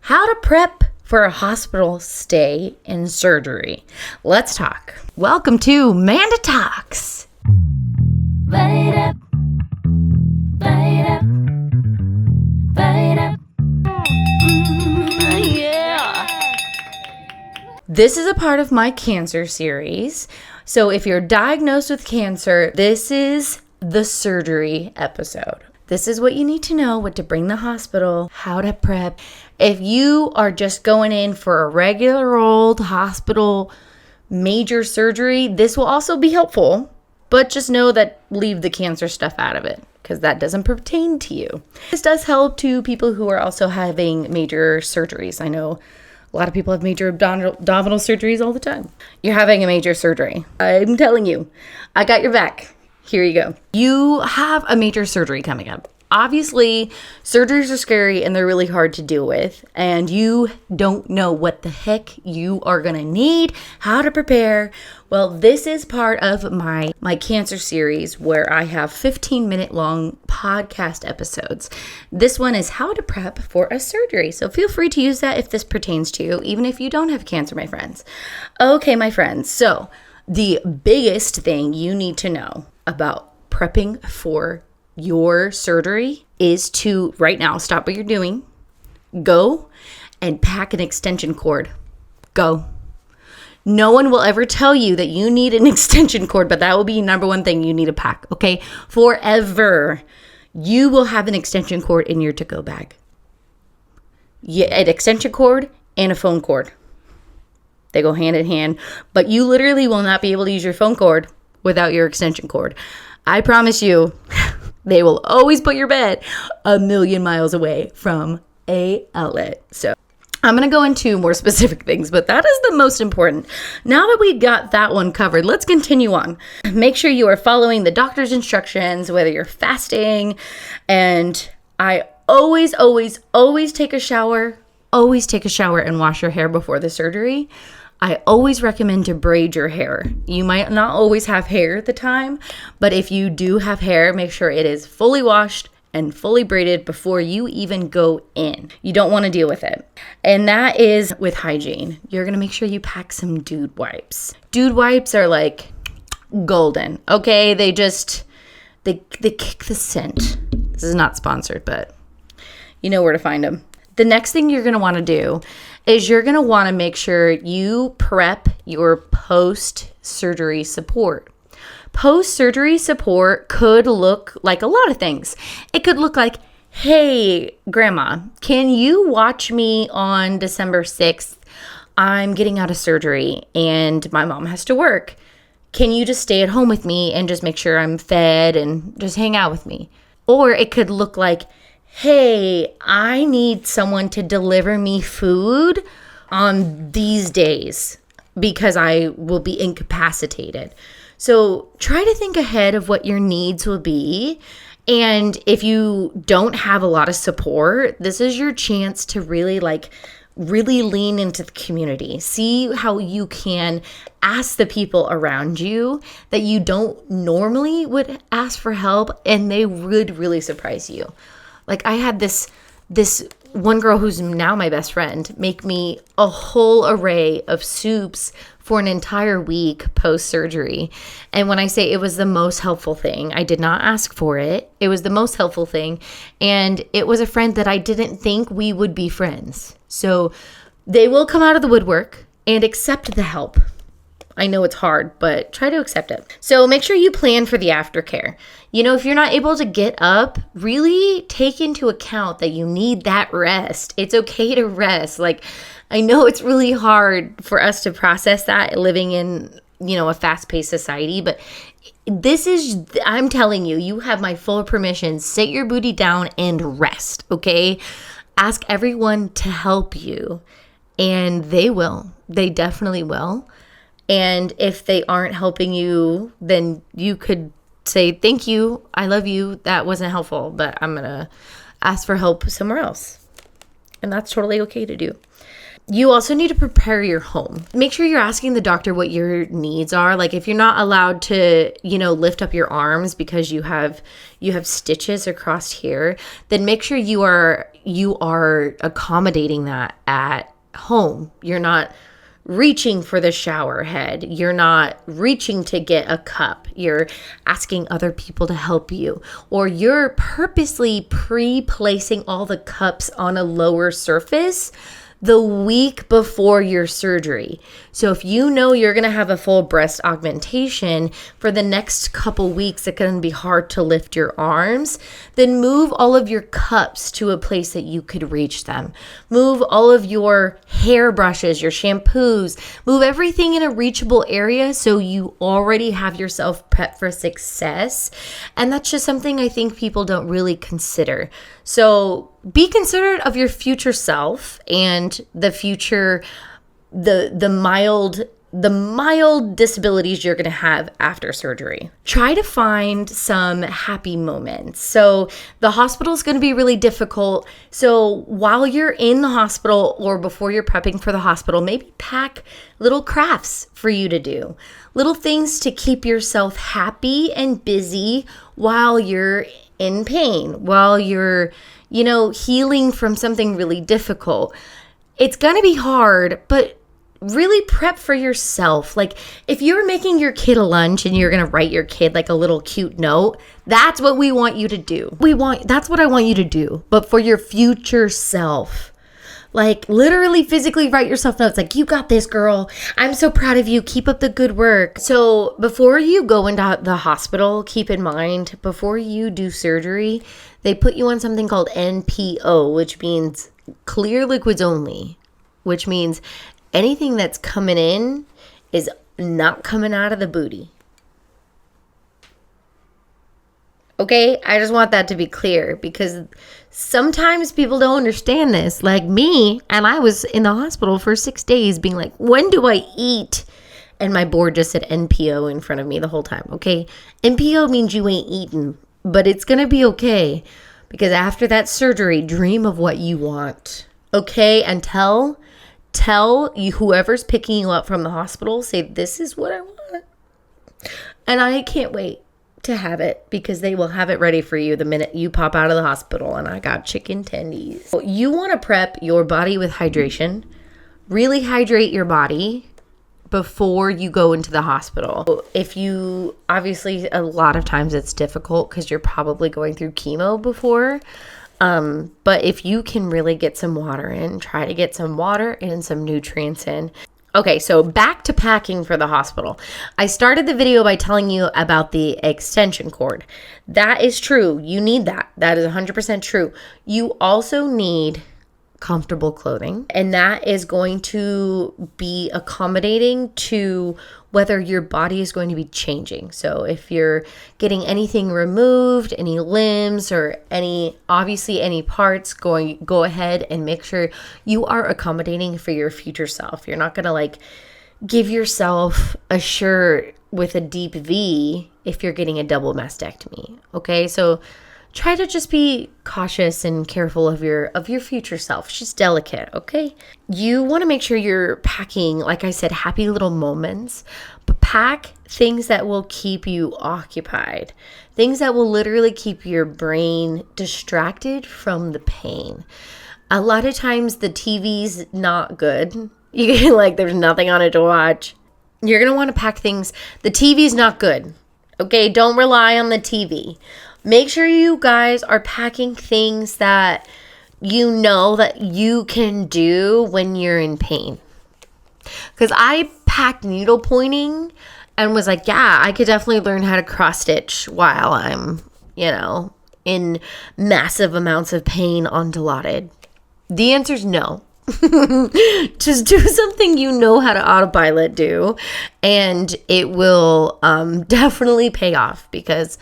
How to prep for a hospital stay and surgery. Let's talk. Welcome to Manda Talks. Light up, light up, light up. Yeah. This is a part of my cancer series. So if you're diagnosed with cancer, this is the surgery episode. This is what you need to know, what to bring to the hospital, how to prep. If you are just going in for a regular old hospital major surgery, this will also be helpful. But just know that leave the cancer stuff out of it because that doesn't pertain to you. This does help to people who are also having major surgeries. I know a lot of people have major abdominal surgeries all the time. You're having a major surgery. I'm telling you, I got your back. Here you go. You have a major surgery coming up. Obviously, surgeries are scary and they're really hard to deal with. And you don't know what the heck you are going to need, how to prepare. Well, this is part of my cancer series where I have 15-minute long podcast episodes. This one is how to prep for a surgery. So feel free to use that if this pertains to you, even if you don't have cancer, my friends. Okay, my friends. So the biggest thing you need to know about prepping for your surgery is to right now stop what you're doing, go and pack an extension cord. Go. No one will ever tell you that you need an extension cord, but that will be number one thing you need to pack, okay? Forever, you will have an extension cord in your to-go bag. Yeah, an extension cord and a phone cord. They go hand in hand, but you literally will not be able to use your phone cord without your extension cord. I promise you, they will always put your bed a million miles away from a outlet. So I'm going to go into more specific things, but that is the most important. Now that we got that one covered, let's continue on. Make sure you are following the doctor's instructions, whether you're fasting. And I always take a shower. Always take a shower and wash your hair before the surgery. I always recommend to braid your hair. You might not always have hair at the time, but if you do have hair, make sure it is fully washed and fully braided before you even go in. You don't want to deal with it. And that is with hygiene. You're going to make sure you pack some dude wipes. Dude wipes are like golden, okay? They kick the scent. This is not sponsored, but you know where to find them. The next thing you're going to want to do is you're going to want to make sure you prep your post-surgery support. Post-surgery support could look like a lot of things. It could look like, hey, Grandma, can you watch me on December 6th? I'm getting out of surgery and my mom has to work. Can you just stay at home with me and just make sure I'm fed and just hang out with me? Or it could look like, hey, I need someone to deliver me food on these days because I will be incapacitated. So try to think ahead of what your needs will be. And if you don't have a lot of support, this is your chance to really lean into the community. See how you can ask the people around you that you don't normally would ask for help, and they would really surprise you. Like I had this one girl who's now my best friend make me a whole array of soups for an entire week post-surgery. And when I say it was the most helpful thing, I did not ask for it. It was the most helpful thing. And it was a friend that I didn't think we would be friends. So they will come out of the woodwork and accept the help. I know it's hard, but try to accept it. So make sure you plan for the aftercare. You know, if you're not able to get up, really take into account that you need that rest. It's okay to rest. Like, I know it's really hard for us to process that living in, a fast-paced society, but I'm telling you, you have my full permission. Sit your booty down and rest, okay? Ask everyone to help you, and they will. They definitely will. And if they aren't helping you, then you could say, thank you, I love you, that wasn't helpful, but I'm going to ask for help somewhere else. And that's totally okay to do. You also need to prepare your home. Make sure you're asking the doctor what your needs are. Like if you're not allowed to, lift up your arms because you have stitches across here, then make sure you are accommodating that at home. You're not reaching for the shower head. You're not reaching to get a cup. You're asking other people to help you, or you're purposely pre-placing all the cups on a lower surface the week before your surgery. So if you know you're going to have a full breast augmentation for the next couple weeks, it's going to be hard to lift your arms, then move all of your cups to a place that you could reach them. Move all of your hair brushes, your shampoos, move everything in a reachable area so you already have yourself prepped for success. And that's just something I think people don't really consider. So be considerate of your future self and the future, the mild disabilities you're going to have after surgery. Try to find some happy moments. So the hospital is going to be really difficult. So while you're in the hospital or before you're prepping for the hospital, maybe pack little crafts for you to do, little things to keep yourself happy and busy while you're in pain, while you're healing from something really difficult. It's going to be hard, but really prep for yourself. Like if you're making your kid a lunch and you're going to write your kid like a little cute note, that's what we want you to do. That's what I want you to do, but for your future self. Like literally physically write yourself notes like, you got this, girl. I'm so proud of you. Keep up the good work. So before you go into the hospital, keep in mind, before you do surgery, they put you on something called NPO, which means clear liquids only, which means anything that's coming in is not coming out of the booty. Okay, I just want that to be clear because sometimes people don't understand this, like me, and I was in the hospital for 6 days being like, when do I eat? And my board just said NPO in front of me the whole time, okay? NPO means you ain't eating, but it's going to be okay because after that surgery, dream of what you want, okay? And tell you, whoever's picking you up from the hospital, say, this is what I want. And I can't wait to have it because they will have it ready for you the minute you pop out of the hospital. And I got chicken tendies. You want to prep your body with hydration. Really hydrate your body before you go into the hospital. If you, obviously a lot of times it's difficult because you're probably going through chemo before. But if you can really get some water in, try to get some water and some nutrients in. Okay, so back to packing for the hospital. I started the video by telling you about the extension cord. That is true. You need that. That is 100% true. You also need comfortable clothing, and that is going to be accommodating to whether your body is going to be changing. So if you're getting anything removed, any limbs or any parts, go ahead and make sure you are accommodating for your future self. You're not going to like give yourself a shirt with a deep V if you're getting a double mastectomy. Okay, so try to just be cautious and careful of your future self. She's delicate, okay? You want to make sure you're packing, like I said, happy little moments, but pack things that will keep you occupied, things that will literally keep your brain distracted from the pain. A lot of times the TV's not good. You get like there's nothing on it to watch. You're going to want to pack things. The TV's not good, okay? Don't rely on the TV. Make sure you guys are packing things that you know that you can do when you're in pain. Because I packed needle pointing and was like, yeah, I could definitely learn how to cross stitch while I'm, in massive amounts of pain on Dilaudid. The answer is no. Just do something you know how to autopilot do, and it will definitely pay off because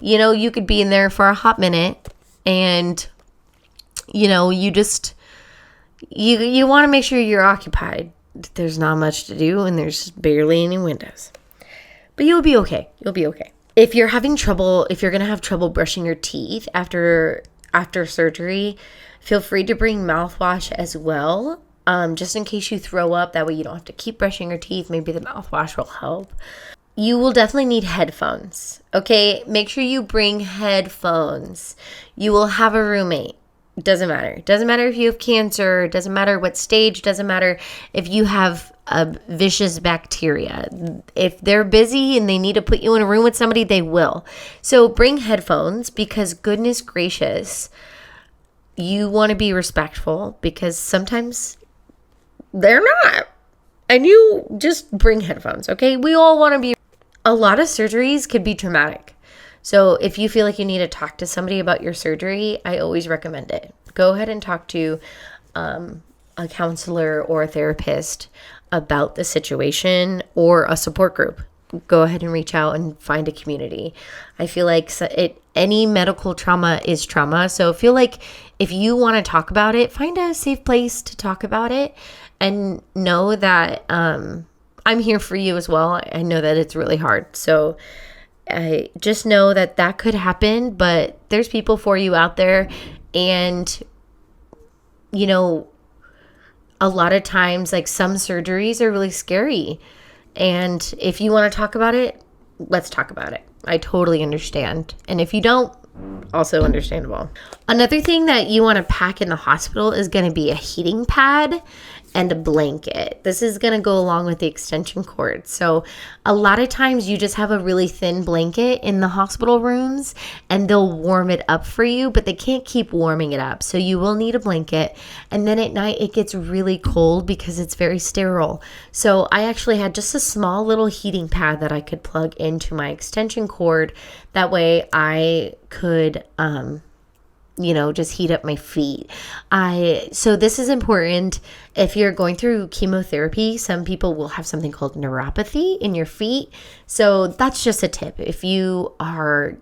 you could be in there for a hot minute and, you want to make sure you're occupied. There's not much to do and there's barely any windows. But you'll be okay. You'll be okay. If you're going to have trouble brushing your teeth after surgery, feel free to bring mouthwash as well. just in case you throw up. That way you don't have to keep brushing your teeth. Maybe the mouthwash will help. You will definitely need headphones, okay? Make sure you bring headphones. You will have a roommate. Doesn't matter. Doesn't matter if you have cancer. Doesn't matter what stage. Doesn't matter if you have a vicious bacteria. If they're busy and they need to put you in a room with somebody, they will. So bring headphones, because goodness gracious, you want to be respectful, because sometimes they're not. And you just bring headphones, okay? We all want to be. A lot of surgeries could be traumatic. So if you feel like you need to talk to somebody about your surgery, I always recommend it. Go ahead and talk to a counselor or a therapist about the situation, or a support group. Go ahead and reach out and find a community. I feel like any medical trauma is trauma. So I feel like if you want to talk about it, find a safe place to talk about it, and know that I'm here for you as well. I know that it's really hard. So I just know that could happen, but there's people for you out there. And, you know, a lot of times, like, some surgeries are really scary. And if you want to talk about it, let's talk about it. I totally understand. And if you don't, also understandable. Another thing that you want to pack in the hospital is going to be a heating pad and a blanket. This is going to go along with the extension cord. So a lot of times you just have a really thin blanket in the hospital rooms, and they'll warm it up for you, but they can't keep warming it up. So you will need a blanket. And then at night it gets really cold because it's very sterile. So I actually had just a small little heating pad that I could plug into my extension cord. That way I could, just heat up my feet. So this is important. If you're going through chemotherapy, some people will have something called neuropathy in your feet. So that's just a tip. If you are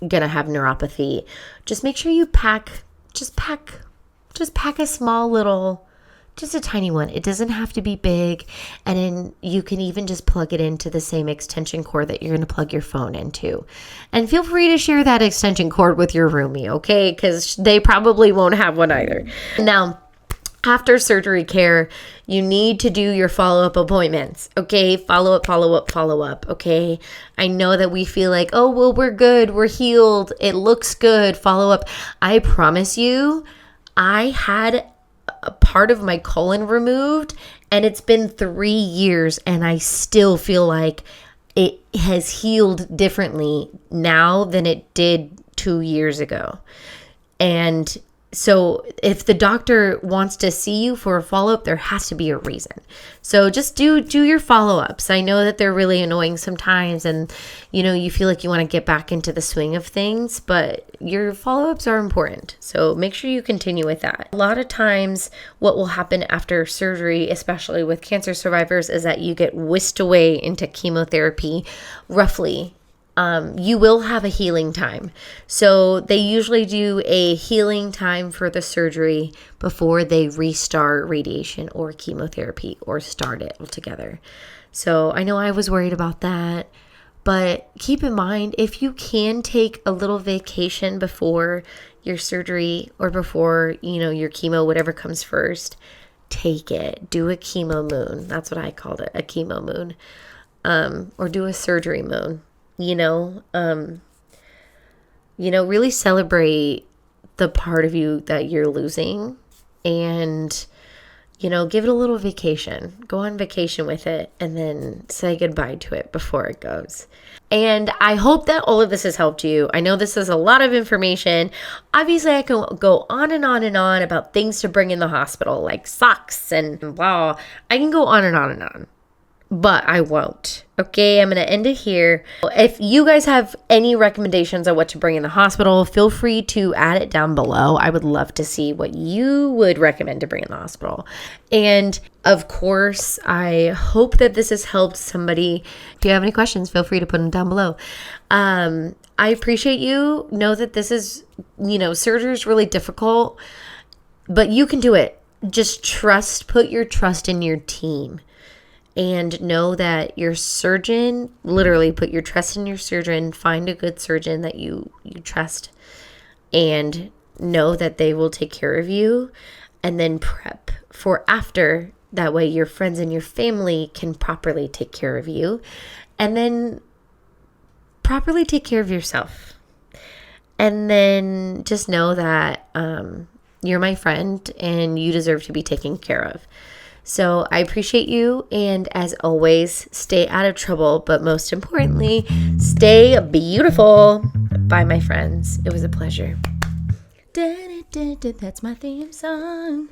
going to have neuropathy, just make sure you pack a small little, just a tiny one. It doesn't have to be big. And then you can even just plug it into the same extension cord that you're going to plug your phone into. And feel free to share that extension cord with your roomie, okay? Because they probably won't have one either. Now, after surgery care, you need to do your follow-up appointments, okay? Follow up, okay? I know that we feel like, oh, well, we're good, we're healed, it looks good, follow up. I promise you, I had a part of my colon removed, and it's been 3 years, and I still feel like it has healed differently now than it did 2 years ago. And so if the doctor wants to see you for a follow-up, there has to be a reason. So just do your follow-ups. I know that they're really annoying sometimes, and you feel like you want to get back into the swing of things, but your follow-ups are important. So make sure you continue with that. A lot of times what will happen after surgery, especially with cancer survivors, is that you get whisked away into chemotherapy roughly. You will have a healing time. So they usually do a healing time for the surgery before they restart radiation or chemotherapy or start it altogether. So I know I was worried about that, but keep in mind, if you can take a little vacation before your surgery or before, your chemo, whatever comes first, take it. Do a chemo moon. That's what I called it, a chemo moon. Or do a surgery moon. Really celebrate the part of you that you're losing, and, give it a little vacation. Go on vacation with it, and then say goodbye to it before it goes. And I hope that all of this has helped you. I know this is a lot of information. Obviously, I can go on and on and on about things to bring in the hospital, like socks and blah. I can go on and on and on. But I won't. Okay, I'm going to end it here. If you guys have any recommendations on what to bring in the hospital, feel free to add it down below. I would love to see what you would recommend to bring in the hospital. And of course, I hope that this has helped somebody. If you have any questions, feel free to put them down below. I appreciate you. Know that this is, surgery is really difficult, but you can do it. Just put your trust in your team. And know that your surgeon, literally put your trust in your surgeon, find a good surgeon that you trust, and know that they will take care of you, and then prep for after. That way your friends and your family can properly take care of you, and then properly take care of yourself. And then just know that you're my friend and you deserve to be taken care of. So I appreciate you. And as always, stay out of trouble. But most importantly, stay beautiful. Bye, my friends. It was a pleasure. That's my theme song.